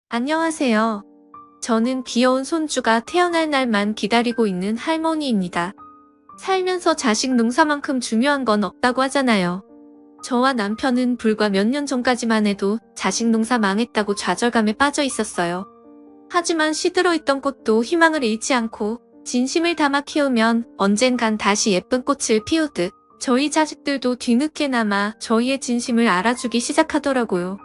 안녕하세요. 저는 귀여운 손주가 태어날 날만 기다리고 있는 할머니입니다. 살면서 자식 농사만큼 중요한 건 없다고 하잖아요. 저와 남편은 불과 몇 년 전까지만 해도 자식 농사 망했다고 좌절감에 빠져 있었어요. 하지만 시들어 있던 꽃도 희망을 잃지 않고 진심을 담아 키우면 언젠간 다시 예쁜 꽃을 피우듯 저희 자식들도 뒤늦게나마 저희의 진심을 알아주기 시작하더라고요.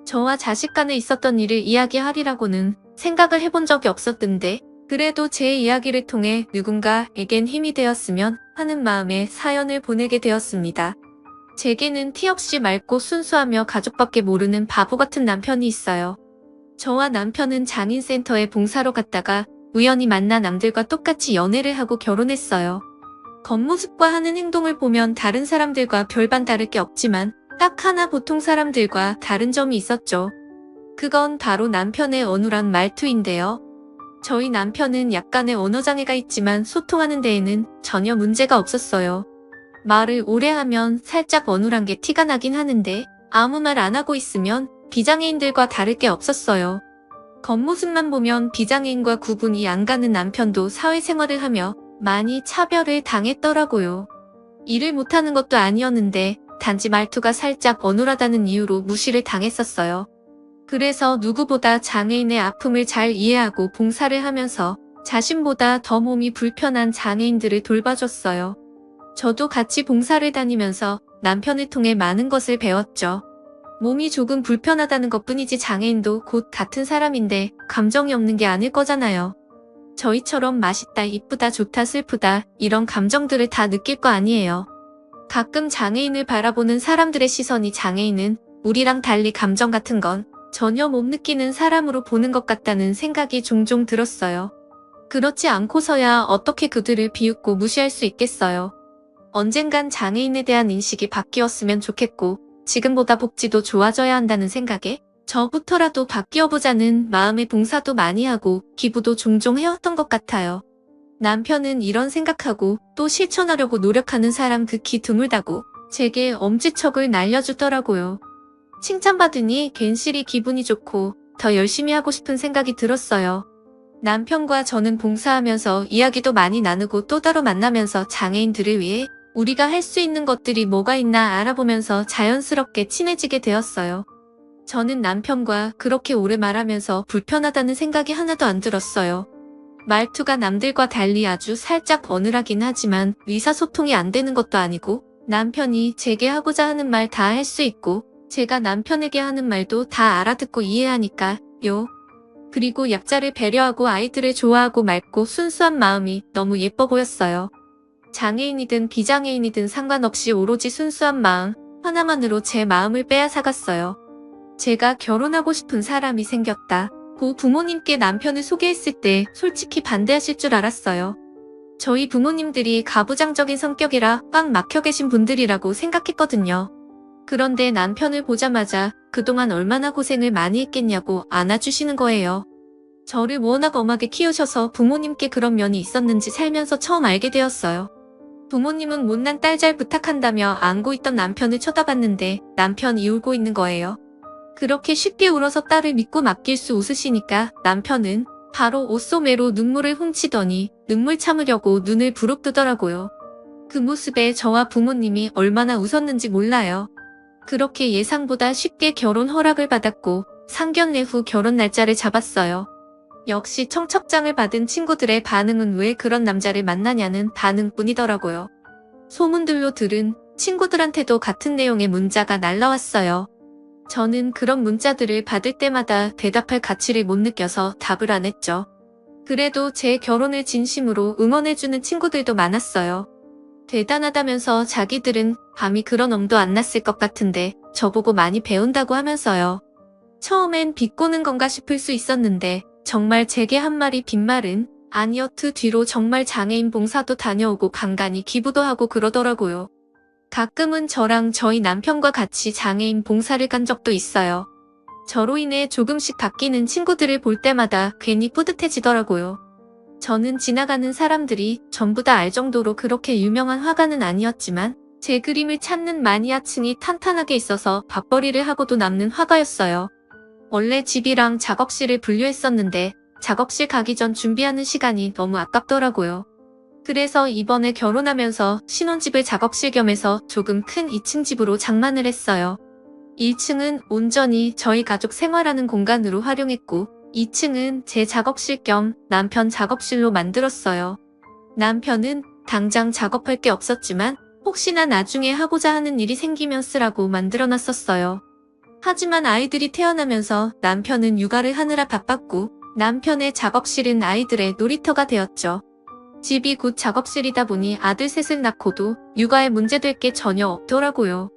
저와 자식 간에 있었던 일을 이야기하리라고는 생각을 해본 적이 없었던데, 그래도 제 이야기를 통해 누군가에겐 힘이 되었으면 하는 마음에 사연을 보내게 되었습니다. 제게는 티 없이 맑고 순수하며 가족밖에 모르는 바보 같은 남편이 있어요. 저와 남편은 장인센터에 봉사로 갔다가 우연히 만나 남들과 똑같이 연애를 하고 결혼했어요. 겉모습과 하는 행동을 보면 다른 사람들과 별반 다를 게 없지만 딱 하나 보통 사람들과 다른 점이 있었죠. 그건 바로 남편의 어눌한 말투인데요. 저희 남편은 약간의 언어장애가 있지만 소통하는 데에는 전혀 문제가 없었어요. 말을 오래 하면 살짝 어눌한 게 티가 나긴 하는데 아무 말 안 하고 있으면 비장애인들과 다를 게 없었어요. 겉모습만 보면 비장애인과 구분이 안 가는 남편도 사회생활을 하며 많이 차별을 당했더라고요. 일을 못하는 것도 아니었는데 단지 말투가 살짝 어눌하다는 이유로 무시를 당했었어요. 그래서 누구보다 장애인의 아픔을 잘 이해하고 봉사를 하면서 자신보다 더 몸이 불편한 장애인들을 돌봐줬어요. 저도 같이 봉사를 다니면서 남편을 통해 많은 것을 배웠죠. 몸이 조금 불편하다는 것뿐이지 장애인도 곧 같은 사람인데 감정이 없는 게 아닐 거잖아요. 저희처럼 맛있다, 이쁘다, 좋다, 슬프다 이런 감정들을 다 느낄 거 아니에요. 가끔 장애인을 바라보는 사람들의 시선이 장애인은 우리랑 달리 감정 같은 건 전혀 못 느끼는 사람으로 보는 것 같다는 생각이 종종 들었어요. 그렇지 않고서야 어떻게 그들을 비웃고 무시할 수 있겠어요. 언젠간 장애인에 대한 인식이 바뀌었으면 좋겠고 지금보다 복지도 좋아져야 한다는 생각에 저부터라도 바뀌어보자는 마음의 봉사도 많이 하고 기부도 종종 해왔던 것 같아요. 남편은 이런 생각하고 또 실천하려고 노력하는 사람 극히 드물다고 제게 엄지척을 날려주더라고요. 칭찬받으니 괜시리 기분이 좋고 더 열심히 하고 싶은 생각이 들었어요. 남편과 저는 봉사하면서 이야기도 많이 나누고 또 따로 만나면서 장애인들을 위해 우리가 할 수 있는 것들이 뭐가 있나 알아보면서 자연스럽게 친해지게 되었어요. 저는 남편과 그렇게 오래 말하면서 불편하다는 생각이 하나도 안 들었어요. 말투가 남들과 달리 아주 살짝 어눌하긴 하지만 의사소통이 안 되는 것도 아니고 남편이 제게 하고자 하는 말 다 할 수 있고 제가 남편에게 하는 말도 다 알아듣고 이해하니까요. 그리고 약자를 배려하고 아이들을 좋아하고 맑고 순수한 마음이 너무 예뻐 보였어요. 장애인이든 비장애인이든 상관없이 오로지 순수한 마음 하나만으로 제 마음을 빼앗아갔어요. 제가 결혼하고 싶은 사람이 생겼다. 고 부모님께 남편을 소개했을 때 솔직히 반대하실 줄 알았어요. 저희 부모님들이 가부장적인 성격이라 꽉 막혀 계신 분들이라고 생각했거든요. 그런데 남편을 보자마자 그동안 얼마나 고생을 많이 했겠냐고 안아주시는 거예요. 저를 워낙 엄하게 키우셔서 부모님께 그런 면이 있었는지 살면서 처음 알게 되었어요. 부모님은 못난 딸 잘 부탁한다며 안고 있던 남편을 쳐다봤는데 남편이 울고 있는 거예요. 그렇게 쉽게 울어서 딸을 믿고 맡길 수 웃으시니까 남편은 바로 옷소매로 눈물을 훔치더니 눈물 참으려고 눈을 부릅뜨더라고요. 그 모습에 저와 부모님이 얼마나 웃었는지 몰라요. 그렇게 예상보다 쉽게 결혼 허락을 받았고 상견례 후 결혼 날짜를 잡았어요. 역시 청첩장을 받은 친구들의 반응은 왜 그런 남자를 만나냐는 반응뿐이더라고요. 소문들로 들은 친구들한테도 같은 내용의 문자가 날라왔어요. 저는 그런 문자들을 받을 때마다 대답할 가치를 못 느껴서 답을 안 했죠. 그래도 제 결혼을 진심으로 응원해주는 친구들도 많았어요. 대단하다면서 자기들은 감히 그런 엄도 안 났을 것 같은데 저보고 많이 배운다고 하면서요. 처음엔 비꼬는 건가 싶을 수 있었는데 정말 제게 한 말이 빈말은 아니었트 뒤로 정말 장애인 봉사도 다녀오고 간간히 기부도 하고 그러더라고요. 가끔은 저랑 저희 남편과 같이 장애인 봉사를 간 적도 있어요. 저로 인해 조금씩 바뀌는 친구들을 볼 때마다 괜히 뿌듯해지더라고요. 저는 지나가는 사람들이 전부 다 알 정도로 그렇게 유명한 화가는 아니었지만 제 그림을 찾는 마니아층이 탄탄하게 있어서 밥벌이를 하고도 남는 화가였어요. 원래 집이랑 작업실을 분류했었는데 작업실 가기 전 준비하는 시간이 너무 아깝더라고요. 그래서 이번에 결혼하면서 신혼집을 작업실 겸해서 조금 큰 2층 집으로 장만을 했어요. 1층은 온전히 저희 가족 생활하는 공간으로 활용했고 2층은 제 작업실 겸 남편 작업실로 만들었어요. 남편은 당장 작업할 게 없었지만 혹시나 나중에 하고자 하는 일이 생기면 쓰라고 만들어놨었어요. 하지만 아이들이 태어나면서 남편은 육아를 하느라 바빴고 남편의 작업실은 아이들의 놀이터가 되었죠. 집이 곧 작업실이다 보니 아들 셋을 낳고도 육아에 문제될 게 전혀 없더라고요.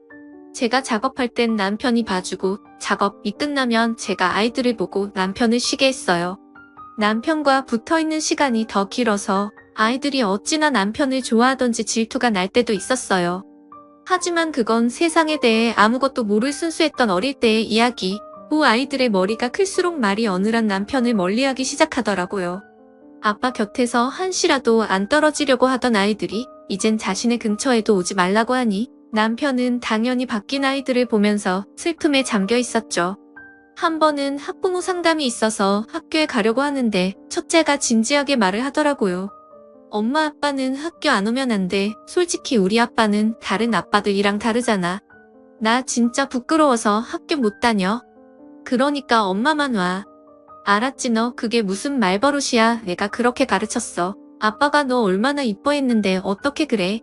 제가 작업할 땐 남편이 봐주고 작업이 끝나면 제가 아이들을 보고 남편을 쉬게 했어요. 남편과 붙어있는 시간이 더 길어서 아이들이 어찌나 남편을 좋아하던지 질투가 날 때도 있었어요. 하지만 그건 세상에 대해 아무것도 모를 순수했던 어릴 때의 이야기. 후 아이들의 머리가 클수록 말이 어눌한 남편을 멀리하기 시작하더라고요. 아빠 곁에서 한시라도 안 떨어지려고 하던 아이들이 이젠 자신의 근처에도 오지 말라고 하니 남편은 당연히 바뀐 아이들을 보면서 슬픔에 잠겨 있었죠. 한 번은 학부모 상담이 있어서 학교에 가려고 하는데 첫째가 진지하게 말을 하더라고요. 엄마 아빠는 학교 안 오면 안 돼. 솔직히 우리 아빠는 다른 아빠들이랑 다르잖아. 나 진짜 부끄러워서 학교 못 다녀. 그러니까 엄마만 와. 알았지 너 그게 무슨 말버릇이야. 내가 그렇게 가르쳤어. 아빠가 너 얼마나 이뻐했는데 어떻게 그래.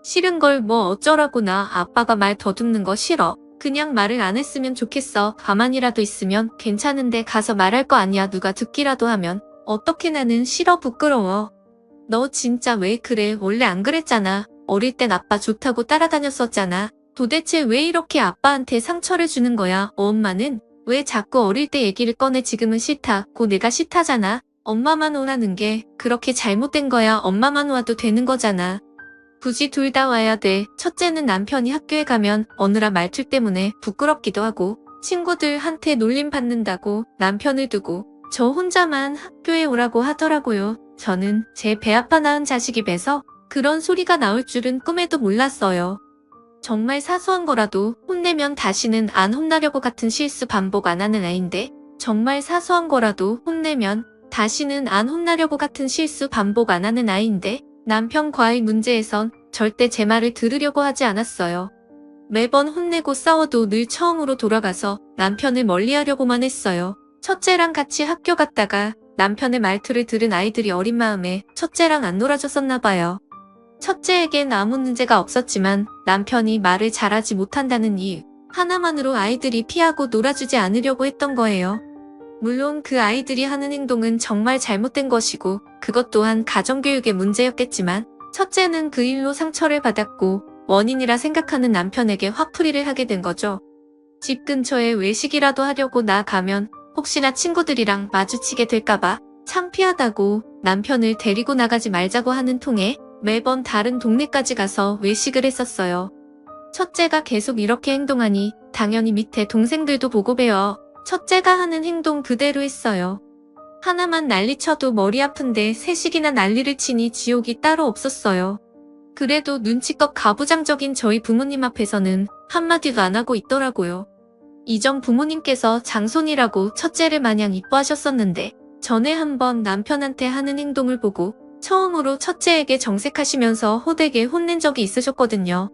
싫은 걸 뭐 어쩌라고 나 아빠가 말 더듬는 거 싫어. 그냥 말을 안 했으면 좋겠어. 가만히라도 있으면 괜찮은데 가서 말할 거 아니야. 누가 듣기라도 하면. 어떻게 나는 싫어 부끄러워. 너 진짜 왜 그래? 원래 안 그랬잖아. 어릴 땐 아빠 좋다고 따라다녔었잖아. 도대체 왜 이렇게 아빠한테 상처를 주는 거야? 엄마는 왜 자꾸 어릴 때 얘기를 꺼내 지금은 싫다고 내가 싫다잖아. 엄마만 오라는 게 그렇게 잘못된 거야. 엄마만 와도 되는 거잖아. 굳이 둘 다 와야 돼. 첫째는 남편이 학교에 가면 어느라 말투 때문에 부끄럽기도 하고 친구들한테 놀림 받는다고 남편을 두고 저 혼자만 학교에 오라고 하더라고요. 저는 제 배 아파 낳은 자식이 돼서 그런 소리가 나올 줄은 꿈에도 몰랐어요. 정말 사소한 거라도 혼내면 다시는 안 혼나려고 같은 실수 반복 안 하는 아이인데 정말 사소한 거라도 혼내면 다시는 안 혼나려고 같은 실수 반복 안 하는 아이인데 남편과의 문제에선 절대 제 말을 들으려고 하지 않았어요. 매번 혼내고 싸워도 늘 처음으로 돌아가서 남편을 멀리하려고만 했어요. 첫째랑 같이 학교 갔다가 남편의 말투를 들은 아이들이 어린 마음에 첫째랑 안 놀아줬었나 봐요. 첫째에겐 아무 문제가 없었지만 남편이 말을 잘하지 못한다는 이유 하나만으로 아이들이 피하고 놀아주지 않으려고 했던 거예요. 물론 그 아이들이 하는 행동은 정말 잘못된 것이고 그것 또한 가정교육의 문제였겠지만 첫째는 그 일로 상처를 받았고 원인이라 생각하는 남편에게 화풀이를 하게 된 거죠. 집 근처에 외식이라도 하려고 나가면 혹시나 친구들이랑 마주치게 될까봐 창피하다고 남편을 데리고 나가지 말자고 하는 통에 매번 다른 동네까지 가서 외식을 했었어요. 첫째가 계속 이렇게 행동하니 당연히 밑에 동생들도 보고 배워 첫째가 하는 행동 그대로 했어요. 하나만 난리쳐도 머리 아픈데 셋이나 난리를 치니 지옥이 따로 없었어요. 그래도 눈치껏 가부장적인 저희 부모님 앞에서는 한마디도 안 하고 있더라고요. 이전 부모님께서 장손이라고 첫째를 마냥 이뻐하셨었는데 전에 한번 남편한테 하는 행동을 보고 처음으로 첫째에게 정색하시면서 호되게 혼낸 적이 있으셨거든요.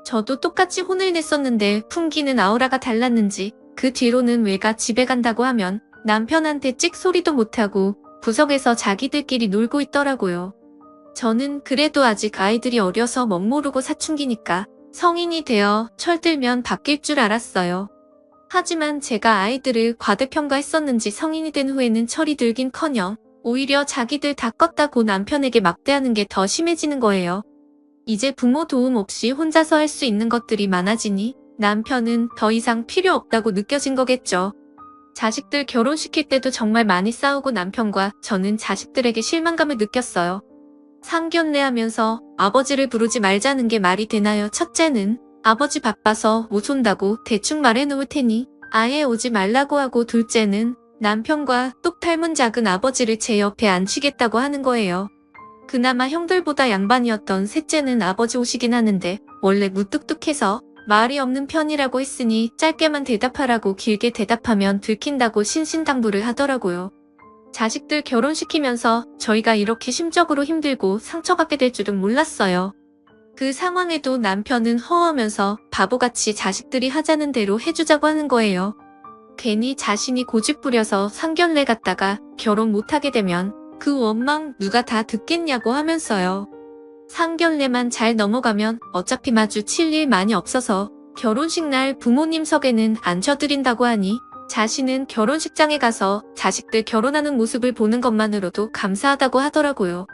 저도 똑같이 혼을 냈었는데 풍기는 아우라가 달랐는지 그 뒤로는 외가 집에 간다고 하면 남편한테 찍소리도 못하고 구석에서 자기들끼리 놀고 있더라고요. 저는 그래도 아직 아이들이 어려서 멋모르고 사춘기니까 성인이 되어 철들면 바뀔 줄 알았어요. 하지만 제가 아이들을 과대평가했었는지 성인이 된 후에는 철이 들긴커녕 오히려 자기들 다 껐다고 남편에게 막대하는 게 더 심해지는 거예요. 이제 부모 도움 없이 혼자서 할 수 있는 것들이 많아지니 남편은 더 이상 필요 없다고 느껴진 거겠죠. 자식들 결혼시킬 때도 정말 많이 싸우고 남편과 저는 자식들에게 실망감을 느꼈어요. 상견례하면서 아버지를 부르지 말자는 게 말이 되나요? 첫째는 아버지 바빠서 못 온다고 대충 말해놓을 테니 아예 오지 말라고 하고 둘째는 남편과 똑 닮은 작은 아버지를 제 옆에 앉히겠다고 하는 거예요. 그나마 형들보다 양반이었던 셋째는 아버지 오시긴 하는데 원래 무뚝뚝해서 말이 없는 편이라고 했으니 짧게만 대답하라고 길게 대답하면 들킨다고 신신당부를 하더라고요. 자식들 결혼시키면서 저희가 이렇게 심적으로 힘들고 상처받게 될 줄은 몰랐어요. 그 상황에도 남편은 허우면서 바보같이 자식들이 하자는 대로 해주자고 하는 거예요. 괜히 자신이 고집 부려서 상견례 갔다가 결혼 못하게 되면 그 원망 누가 다 듣겠냐고 하면서요. 상견례만 잘 넘어가면 어차피 마주칠 일 많이 없어서 결혼식 날 부모님 석에는 앉혀드린다고 하니 자신은 결혼식장에 가서 자식들 결혼하는 모습을 보는 것만으로도 감사하다고 하더라고요.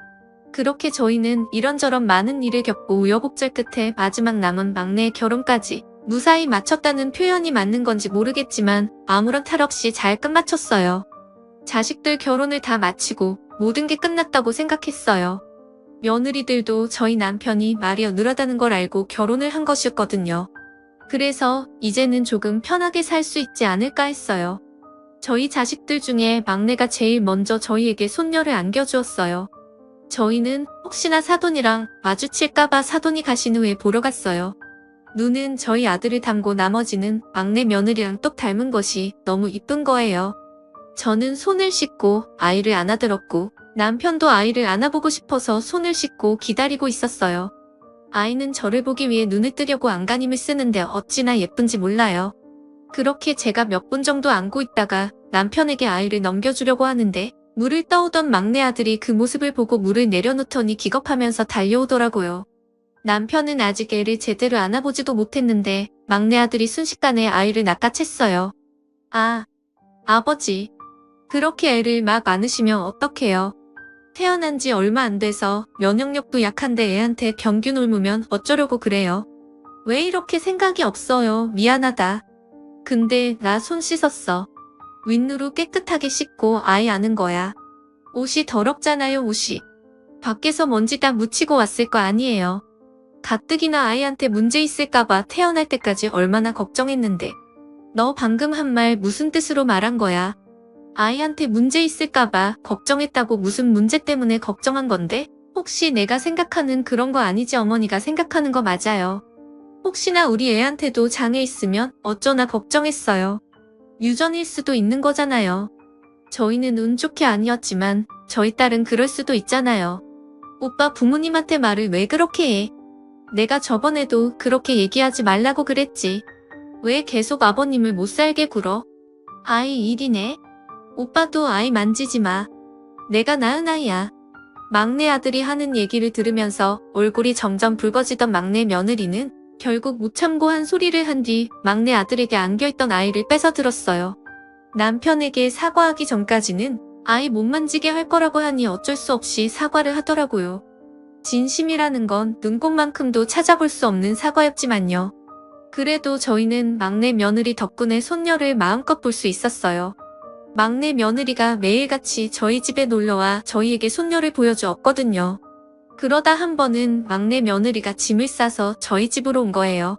그렇게 저희는 이런저런 많은 일을 겪고 우여곡절 끝에 마지막 남은 막내의 결혼까지 무사히 마쳤다는 표현이 맞는 건지 모르겠지만 아무런 탈 없이 잘 끝마쳤어요. 자식들 결혼을 다 마치고 모든 게 끝났다고 생각했어요. 며느리들도 저희 남편이 말이 어눌하다는 걸 알고 결혼을 한 것이었거든요. 그래서 이제는 조금 편하게 살 수 있지 않을까 했어요. 저희 자식들 중에 막내가 제일 먼저 저희에게 손녀를 안겨주었어요. 저희는 혹시나 사돈이랑 마주칠까봐 사돈이 가신 후에 보러 갔어요. 눈은 저희 아들을 닮고 나머지는 막내 며느리랑 똑 닮은 것이 너무 이쁜 거예요. 저는 손을 씻고 아이를 안아들었고 남편도 아이를 안아보고 싶어서 손을 씻고 기다리고 있었어요. 아이는 저를 보기 위해 눈을 뜨려고 안간힘을 쓰는데 어찌나 예쁜지 몰라요. 그렇게 제가 몇 분 정도 안고 있다가 남편에게 아이를 넘겨주려고 하는데 물을 떠오던 막내 아들이 그 모습을 보고 물을 내려놓더니 기겁하면서 달려오더라고요. 남편은 아직 애를 제대로 안아보지도 못했는데 막내 아들이 순식간에 아이를 낚아챘어요. 아, 아버지. 그렇게 애를 막 안으시면 어떡해요. 태어난 지 얼마 안 돼서 면역력도 약한데 애한테 병균 옮으면 어쩌려고 그래요. 왜 이렇게 생각이 없어요. 미안하다. 근데 나 손 씻었어. 윗누루 깨끗하게 씻고 아이 안은 거야. 옷이 더럽잖아요. 옷이. 밖에서 먼지 다 묻히고 왔을 거 아니에요. 가뜩이나 아이한테 문제 있을까봐 태어날 때까지 얼마나 걱정했는데. 너 방금 한 말 무슨 뜻으로 말한 거야? 아이한테 문제 있을까봐 걱정했다고 무슨 문제 때문에 걱정한 건데? 혹시 내가 생각하는 그런 거 아니지? 어머니가 생각하는 거 맞아요. 혹시나 우리 애한테도 장애 있으면 어쩌나 걱정했어요. 유전일 수도 있는 거잖아요. 저희는 운 좋게 아니었지만 저희 딸은 그럴 수도 있잖아요. 오빠 부모님한테 말을 왜 그렇게 해? 내가 저번에도 그렇게 얘기하지 말라고 그랬지. 왜 계속 아버님을 못 살게 굴어? 아이 일이네. 오빠도 아이 만지지 마. 내가 낳은 아이야. 막내 아들이 하는 얘기를 들으면서 얼굴이 점점 붉어지던 막내 며느리는 결국 못 참고 한 소리를 한 뒤 막내 아들에게 안겨있던 아이를 뺏어 들었어요. 남편에게 사과하기 전까지는 아이 못 만지게 할 거라고 하니 어쩔 수 없이 사과를 하더라고요. 진심이라는 건 눈꽃만큼도 찾아볼 수 없는 사과였지만요. 그래도 저희는 막내 며느리 덕분에 손녀를 마음껏 볼 수 있었어요. 막내 며느리가 매일같이 저희 집에 놀러와 저희에게 손녀를 보여주었거든요. 그러다 한 번은 막내 며느리가 짐을 싸서 저희 집으로 온 거예요.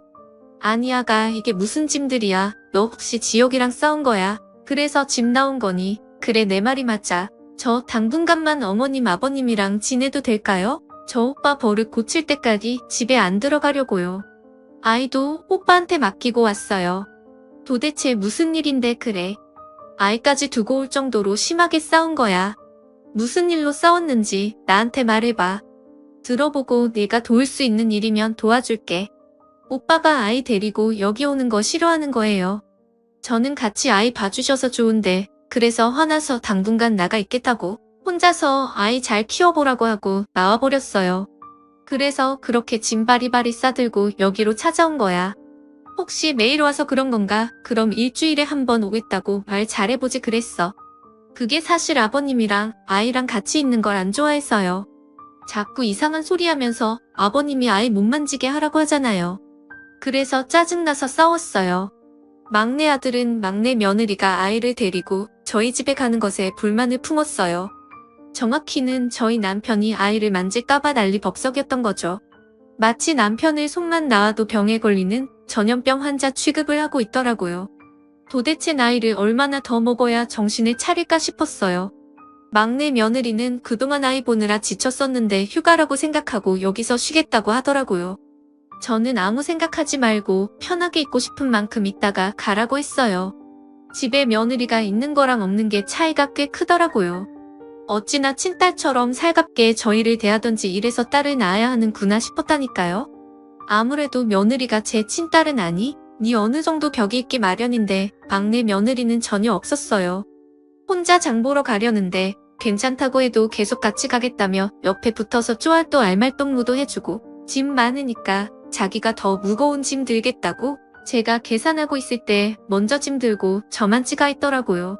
아니야가 이게 무슨 짐들이야. 너 혹시 지옥이랑 싸운 거야? 그래서 짐 나온 거니? 그래 내 말이 맞아. 저 당분간만 어머님 아버님이랑 지내도 될까요? 저 오빠 버릇 고칠 때까지 집에 안 들어가려고요. 아이도 오빠한테 맡기고 왔어요. 도대체 무슨 일인데 그래? 아이까지 두고 올 정도로 심하게 싸운 거야. 무슨 일로 싸웠는지 나한테 말해봐. 들어보고 내가 도울 수 있는 일이면 도와줄게. 오빠가 아이 데리고 여기 오는 거 싫어하는 거예요. 저는 같이 아이 봐주셔서 좋은데 그래서 화나서 당분간 나가 있겠다고 혼자서 아이 잘 키워보라고 하고 나와버렸어요. 그래서 그렇게 짐 바리바리 싸들고 여기로 찾아온 거야. 혹시 매일 와서 그런 건가? 그럼 일주일에 한 번 오겠다고 말 잘해보지 그랬어. 그게 사실 아버님이랑 아이랑 같이 있는 걸 안 좋아해서요. 자꾸 이상한 소리 하면서 아버님이 아이 못 만지게 하라고 하잖아요. 그래서 짜증나서 싸웠어요. 막내 아들은 막내 며느리가 아이를 데리고 저희 집에 가는 것에 불만을 품었어요. 정확히는 저희 남편이 아이를 만질까봐 난리 법석이었던 거죠. 마치 남편의 손만 나와도 병에 걸리는 전염병 환자 취급을 하고 있더라고요. 도대체 나이를 얼마나 더 먹어야 정신을 차릴까 싶었어요. 막내 며느리는 그동안 아이 보느라 지쳤었는데 휴가라고 생각하고 여기서 쉬겠다고 하더라고요. 저는 아무 생각하지 말고 편하게 있고 싶은 만큼 있다가 가라고 했어요. 집에 며느리가 있는 거랑 없는 게 차이가 꽤 크더라고요. 어찌나 친딸처럼 살갑게 저희를 대하던지 이래서 딸을 낳아야 하는구나 싶었다니까요. 아무래도 며느리가 제 친딸은 아니, 니 어느 정도 벽이 있기 마련인데 막내 며느리는 전혀 없었어요. 혼자 장 보러 가려는데 괜찮다고 해도 계속 같이 가겠다며 옆에 붙어서 쪼알또 알말동무도 해주고 짐 많으니까 자기가 더 무거운 짐 들겠다고 제가 계산하고 있을 때 먼저 짐 들고 저만 치가 있더라고요.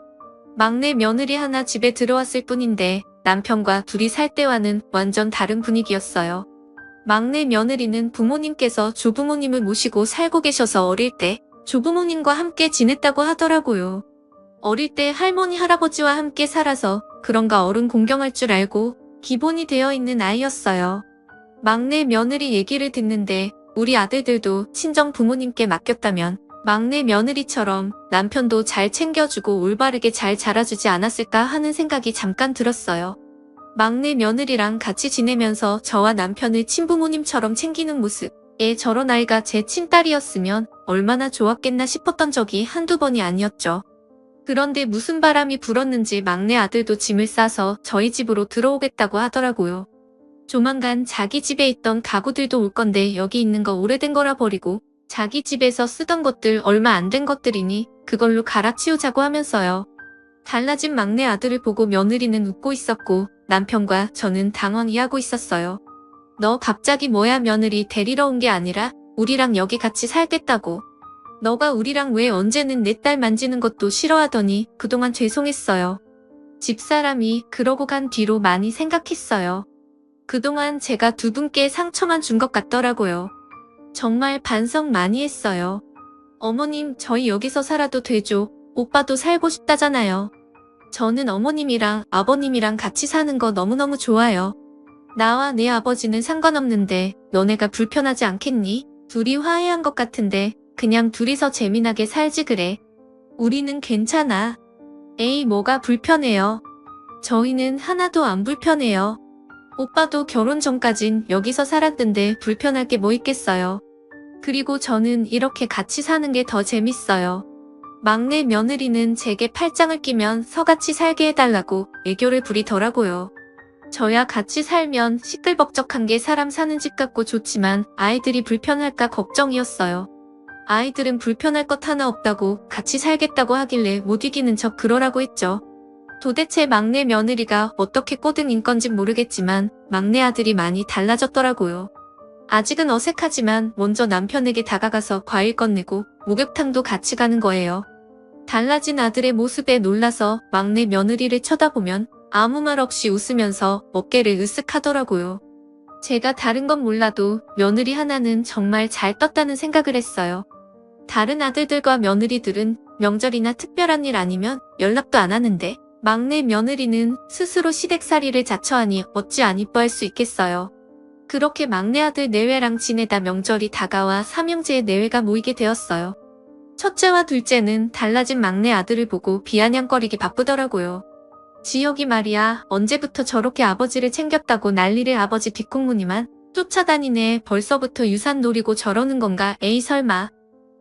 막내 며느리 하나 집에 들어왔을 뿐인데 남편과 둘이 살 때와는 완전 다른 분위기였어요. 막내 며느리는 부모님께서 조부모님을 모시고 살고 계셔서 어릴 때 조부모님과 함께 지냈다고 하더라고요. 어릴 때 할머니 할아버지와 함께 살아서 그런가 어른 공경할 줄 알고 기본이 되어 있는 아이였어요. 막내 며느리 얘기를 듣는데 우리 아들들도 친정 부모님께 맡겼다면 막내 며느리처럼 남편도 잘 챙겨주고 올바르게 잘 자라주지 않았을까 하는 생각이 잠깐 들었어요. 막내 며느리랑 같이 지내면서 저와 남편을 친부모님처럼 챙기는 모습에 저런 아이가 제 친딸이었으면 얼마나 좋았겠나 싶었던 적이 한두 번이 아니었죠. 그런데 무슨 바람이 불었는지 막내 아들도 짐을 싸서 저희 집으로 들어오겠다고 하더라고요. 조만간 자기 집에 있던 가구들도 올 건데 여기 있는 거 오래된 거라 버리고 자기 집에서 쓰던 것들 얼마 안 된 것들이니 그걸로 갈아치우자고 하면서요. 달라진 막내 아들을 보고 며느리는 웃고 있었고 남편과 저는 당황해하고 있었어요. 너 갑자기 뭐야? 며느리 데리러 온 게 아니라 우리랑 여기 같이 살겠다고. 너가 우리랑 왜 언제는 내 딸 만지는 것도 싫어하더니 그동안 죄송했어요. 집사람이 그러고 간 뒤로 많이 생각했어요. 그동안 제가 두 분께 상처만 준 것 같더라고요. 정말 반성 많이 했어요. 어머님, 저희 여기서 살아도 되죠? 오빠도 살고 싶다잖아요. 저는 어머님이랑 아버님이랑 같이 사는 거 너무너무 좋아요. 나와 내 아버지는 상관없는데 너네가 불편하지 않겠니? 둘이 화해한 것 같은데 그냥 둘이서 재미나게 살지 그래. 우리는 괜찮아. 에이, 뭐가 불편해요. 저희는 하나도 안 불편해요. 오빠도 결혼 전까진 여기서 살았던데 불편할 게 뭐 있겠어요. 그리고 저는 이렇게 같이 사는 게 더 재밌어요. 막내 며느리는 제게 팔짱을 끼면 서같이 살게 해달라고 애교를 부리더라고요. 저야 같이 살면 시끌벅적한 게 사람 사는 집 같고 좋지만 아이들이 불편할까 걱정이었어요. 아이들은 불편할 것 하나 없다고 같이 살겠다고 하길래 못 이기는 척 그러라고 했죠. 도대체 막내 며느리가 어떻게 꼬등인 건지 모르겠지만 막내 아들이 많이 달라졌더라고요. 아직은 어색하지만 먼저 남편에게 다가가서 과일 건네고 목욕탕도 같이 가는 거예요. 달라진 아들의 모습에 놀라서 막내 며느리를 쳐다보면 아무 말 없이 웃으면서 어깨를 으쓱 하더라고요. 제가 다른 건 몰라도 며느리 하나는 정말 잘 떴다는 생각을 했어요. 다른 아들들과 며느리들은 명절이나 특별한 일 아니면 연락도 안 하는데 막내 며느리는 스스로 시댁살이를 자처하니 어찌 안 이뻐할 수 있겠어요. 그렇게 막내 아들 내외랑 지내다 명절이 다가와 삼형제의 내외가 모이게 되었어요. 첫째와 둘째는 달라진 막내 아들을 보고 비아냥거리기 바쁘더라고요. 지혁이 말이야, 언제부터 저렇게 아버지를 챙겼다고 난리를. 아버지 뒷공무니만 쫓아다니네. 벌써부터 유산 노리고 저러는 건가? 에이 설마.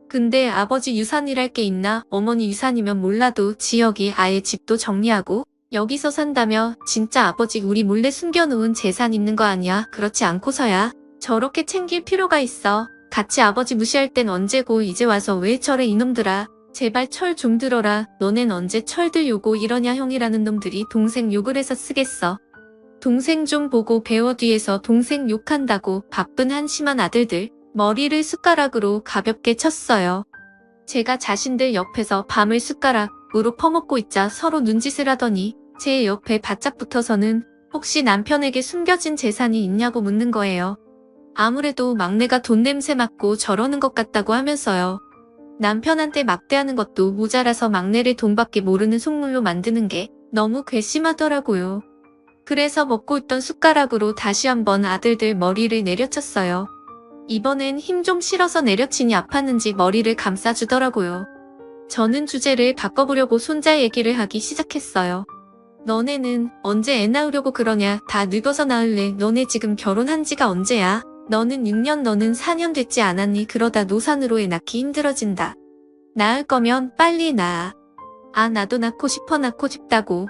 근데 아버지 유산이랄 게 있나? 어머니 유산이면 몰라도 지혁이 아예 집도 정리하고 여기서 산다며 진짜 아버지 우리 몰래 숨겨놓은 재산 있는 거 아니야? 그렇지 않고서야 저렇게 챙길 필요가 있어. 같이 아버지 무시할 땐 언제고 이제 와서 왜 저래 이놈들아. 제발 철 좀 들어라. 너넨 언제 철들 요고 이러냐. 형이라는 놈들이 동생 욕을 해서 쓰겠어. 동생 좀 보고 배워. 뒤에서 동생 욕한다고 바쁜 한심한 아들들 머리를 숟가락으로 가볍게 쳤어요. 제가 자신들 옆에서 밤을 숟가락으로 퍼먹고 있자 서로 눈짓을 하더니 제 옆에 바짝 붙어서는 혹시 남편에게 숨겨진 재산이 있냐고 묻는 거예요. 아무래도 막내가 돈 냄새 맡고 저러는 것 같다고 하면서요. 남편한테 막대하는 것도 모자라서 막내를 돈밖에 모르는 속물로 만드는 게 너무 괘씸하더라고요. 그래서 먹고 있던 숟가락으로 다시 한번 아들들 머리를 내려쳤어요. 이번엔 힘 좀 실어서 내려치니 아팠는지 머리를 감싸주더라고요. 저는 주제를 바꿔보려고 손자 얘기를 하기 시작했어요. 너네는 언제 애 낳으려고 그러냐. 다 늙어서 낳을래. 너네 지금 결혼한 지가 언제야? 너는 6년 너는 4년 됐지 않았니? 그러다 노산으로 애 낳기 힘들어진다. 낳을 거면 빨리 낳아. 아 나도 낳고 싶다고.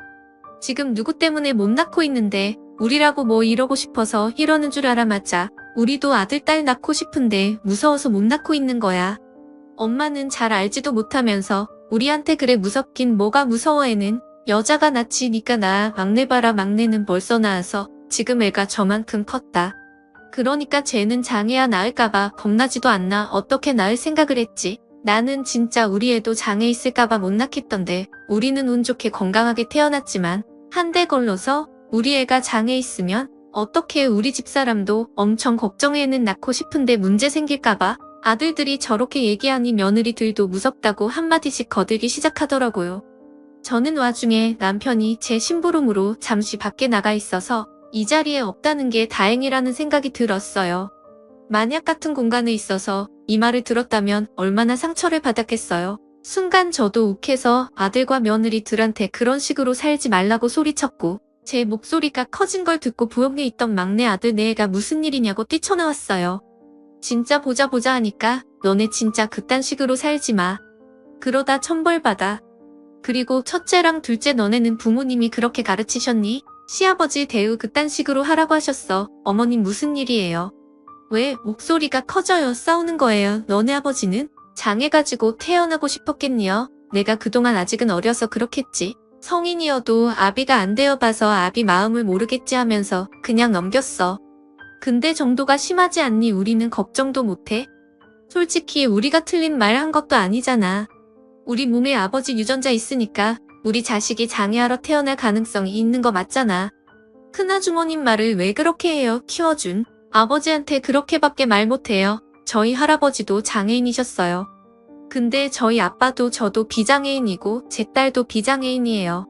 지금 누구 때문에 못 낳고 있는데 우리라고 뭐 이러고 싶어서 이러는 줄 알아. 맞아. 우리도 아들 딸 낳고 싶은데 무서워서 못 낳고 있는 거야. 엄마는 잘 알지도 못하면서 우리한테 그래. 무섭긴 뭐가 무서워. 애는 여자가 낳지. 니까 낳아. 막내 봐라. 막내는 벌써 낳아서 지금 애가 저만큼 컸다. 그러니까 쟤는 장애야. 낳을까봐 겁나지도 않나. 어떻게 낳을 생각을 했지. 나는 진짜 우리 애도 장애 있을까봐 못 낳겠던데. 우리는 운 좋게 건강하게 태어났지만 한 대 걸러서 우리 애가 장애 있으면 어떻게. 우리 집사람도 엄청 걱정해. 애는 낳고 싶은데 문제 생길까봐. 아들들이 저렇게 얘기하니 며느리들도 무섭다고 한마디씩 거들기 시작하더라고요. 저는 와중에 남편이 제 심부름으로 잠시 밖에 나가 있어서 이 자리에 없다는 게 다행이라는 생각이 들었어요. 만약 같은 공간에 있어서 이 말을 들었다면 얼마나 상처를 받았겠어요. 순간 저도 욱해서 아들과 며느리들한테 그런 식으로 살지 말라고 소리쳤고, 제 목소리가 커진 걸 듣고 부엌에 있던 막내 아들 내 애가 무슨 일이냐고 뛰쳐나왔어요. 진짜 보자 하니까 너네 진짜 그딴 식으로 살지 마. 그러다 천벌받아. 그리고 첫째랑 둘째 너네는 부모님이 그렇게 가르치셨니? 시아버지 대우 그딴 식으로 하라고 하셨어. 어머님 무슨 일이에요? 왜 목소리가 커져요? 싸우는 거예요. 너네 아버지는 장애 가지고 태어나고 싶었겠니요? 내가 그동안 아직은 어려서 그렇겠지. 성인이어도 아비가 안 되어봐서 아비 마음을 모르겠지 하면서 그냥 넘겼어. 근데 정도가 심하지 않니? 우리는 걱정도 못해? 솔직히 우리가 틀린 말 한 것도 아니잖아. 우리 몸에 아버지 유전자 있으니까 우리 자식이 장애아로 태어날 가능성이 있는 거 맞잖아. 큰아주머님 말을 왜 그렇게 해요? 키워준 아버지한테 그렇게밖에 말 못해요. 저희 할아버지도 장애인이셨어요. 근데 저희 아빠도 저도 비장애인이고 제 딸도 비장애인이에요.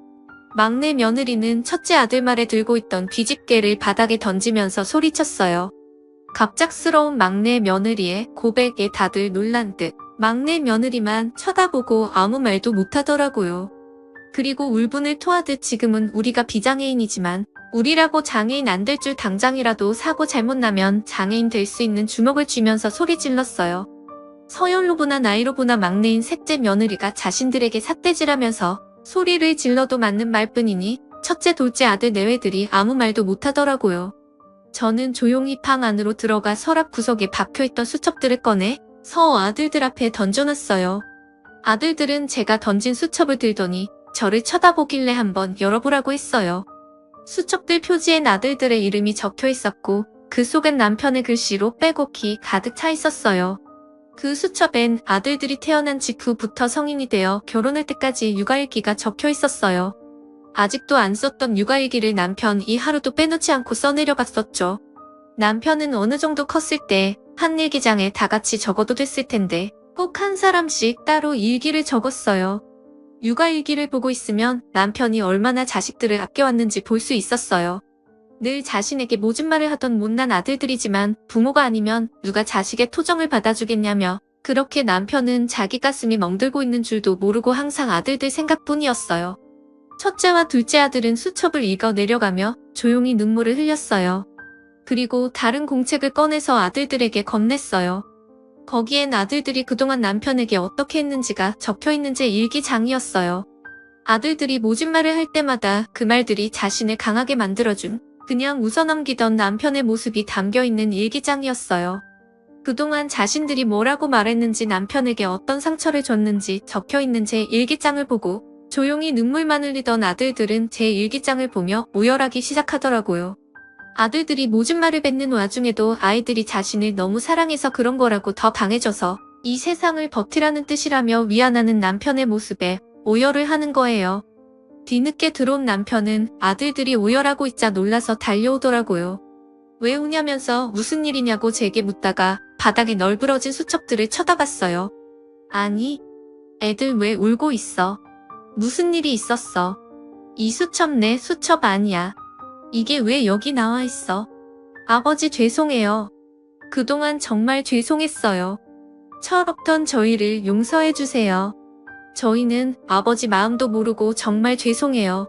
막내 며느리는 첫째 아들 말에 들고 있던 뒤집개를 바닥에 던지면서 소리쳤어요. 갑작스러운 막내 며느리의 고백에 다들 놀란 듯 막내 며느리만 쳐다보고 아무 말도 못하더라고요. 그리고 울분을 토하듯 지금은 우리가 비장애인이지만 우리라고 장애인 안 될 줄 당장이라도 사고 잘못 나면 장애인 될 수 있는 주먹을 쥐면서 소리 질렀어요. 서열로 보나 나이로 보나 막내인 셋째 며느리가 자신들에게 삿대질하면서 소리를 질러도 맞는 말뿐이니 첫째 둘째 아들 내외들이 아무 말도 못하더라고요. 저는 조용히 방 안으로 들어가 서랍 구석에 박혀있던 수첩들을 꺼내 서 아들들 앞에 던져놨어요. 아들들은 제가 던진 수첩을 들더니 저를 쳐다보길래 한번 열어보라고 했어요. 수첩들 표지엔 아들들의 이름이 적혀 있었고 그 속엔 남편의 글씨로 빼곡히 가득 차 있었어요. 그 수첩엔 아들들이 태어난 직후부터 성인이 되어 결혼할 때까지 육아일기가 적혀 있었어요. 아직도 안 썼던 육아일기를 남편이 하루도 빼놓지 않고 써내려갔었죠. 남편은 어느 정도 컸을 때 한 일기장에 다 같이 적어도 됐을 텐데 꼭 한 사람씩 따로 일기를 적었어요. 육아일기를 보고 있으면 남편이 얼마나 자식들을 아껴왔는지 볼 수 있었어요. 늘 자신에게 모진 말을 하던 못난 아들들이지만 부모가 아니면 누가 자식의 토정을 받아주겠냐며 그렇게 남편은 자기 가슴이 멍들고 있는 줄도 모르고 항상 아들들 생각뿐이었어요. 첫째와 둘째 아들은 수첩을 읽어 내려가며 조용히 눈물을 흘렸어요. 그리고 다른 공책을 꺼내서 아들들에게 건넸어요. 거기엔 아들들이 그동안 남편에게 어떻게 했는지가 적혀있는 제 일기장이었어요. 아들들이 모진 말을 할 때마다 그 말들이 자신을 강하게 만들어준 그냥 웃어넘기던 남편의 모습이 담겨있는 일기장이었어요. 그동안 자신들이 뭐라고 말했는지 남편에게 어떤 상처를 줬는지 적혀있는 제 일기장을 보고 조용히 눈물만 흘리던 아들들은 제 일기장을 보며 오열하기 시작하더라고요. 아들들이 모진 말을 뱉는 와중에도 아이들이 자신을 너무 사랑해서 그런 거라고 더 강해져서 이 세상을 버티라는 뜻이라며 위안하는 남편의 모습에 오열을 하는 거예요. 뒤늦게 들어온 남편은 아들들이 오열하고 있자 놀라서 달려오더라고요. 왜 우냐면서 무슨 일이냐고 제게 묻다가 바닥에 널브러진 수첩들을 쳐다봤어요. 아니, 애들 왜 울고 있어? 무슨 일이 있었어? 이 수첩 내 수첩 아니야. 이게 왜 여기 나와 있어? 아버지 죄송해요. 그동안 정말 죄송했어요. 철없던 저희를 용서해주세요. 저희는 아버지 마음도 모르고 정말 죄송해요.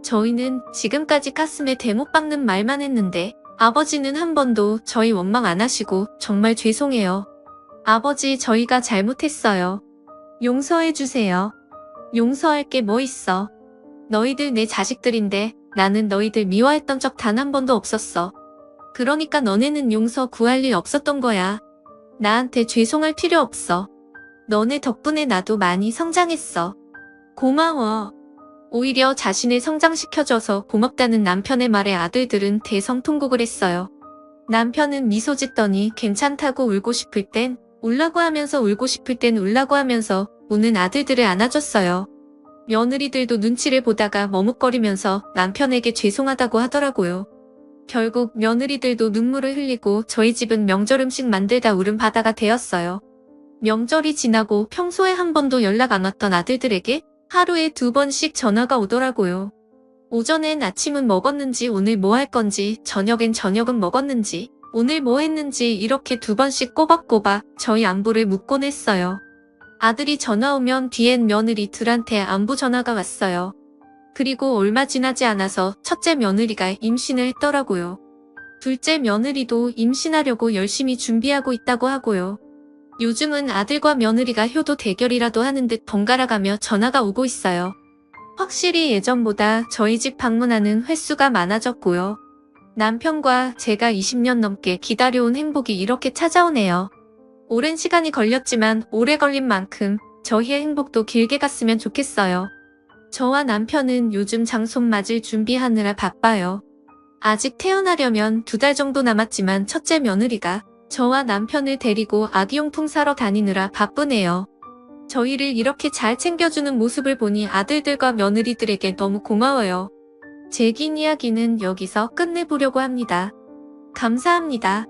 저희는 지금까지 가슴에 대못 박는 말만 했는데 아버지는 한 번도 저희 원망 안 하시고 정말 죄송해요. 아버지, 저희가 잘못했어요. 용서해주세요. 용서할 게 뭐 있어. 너희들 내 자식들인데 나는 너희들 미워했던 적 단 한 번도 없었어. 그러니까 너네는 용서 구할 일 없었던 거야. 나한테 죄송할 필요 없어. 너네 덕분에 나도 많이 성장했어. 고마워. 오히려 자신을 성장시켜줘서 고맙다는 남편의 말에 아들들은 대성통곡을 했어요. 남편은 미소 짓더니 괜찮다고 울고 싶을 땐 울라고 하면서 울고 싶을 땐 울라고 하면서 우는 아들들을 안아줬어요. 며느리들도 눈치를 보다가 머뭇거리면서 남편에게 죄송하다고 하더라고요. 결국 며느리들도 눈물을 흘리고 저희 집은 명절 음식 만들다 울음바다가 되었어요. 명절이 지나고 평소에 한 번도 연락 안 왔던 아들들에게 하루에 2번씩 전화가 오더라고요. 오전엔 아침은 먹었는지, 오늘 뭐 할 건지, 저녁엔 저녁은 먹었는지, 오늘 뭐 했는지 이렇게 2번씩 꼬박꼬박 저희 안부를 묻곤 했어요. 아들이 전화 오면 뒤엔 며느리들한테 안부 전화가 왔어요. 그리고 얼마 지나지 않아서 첫째 며느리가 임신을 했더라고요. 둘째 며느리도 임신하려고 열심히 준비하고 있다고 하고요. 요즘은 아들과 며느리가 효도 대결이라도 하는 듯 번갈아가며 전화가 오고 있어요. 확실히 예전보다 저희 집 방문하는 횟수가 많아졌고요. 남편과 제가 20년 넘게 기다려온 행복이 이렇게 찾아오네요. 오랜 시간이 걸렸지만 오래 걸린 만큼 저희의 행복도 길게 갔으면 좋겠어요. 저와 남편은 요즘 장손 맞을 준비하느라 바빠요. 아직 태어나려면 2달 정도 남았지만 첫째 며느리가 저와 남편을 데리고 아기용품 사러 다니느라 바쁘네요. 저희를 이렇게 잘 챙겨주는 모습을 보니 아들들과 며느리들에게 너무 고마워요. 제 긴 이야기는 여기서 끝내보려고 합니다. 감사합니다.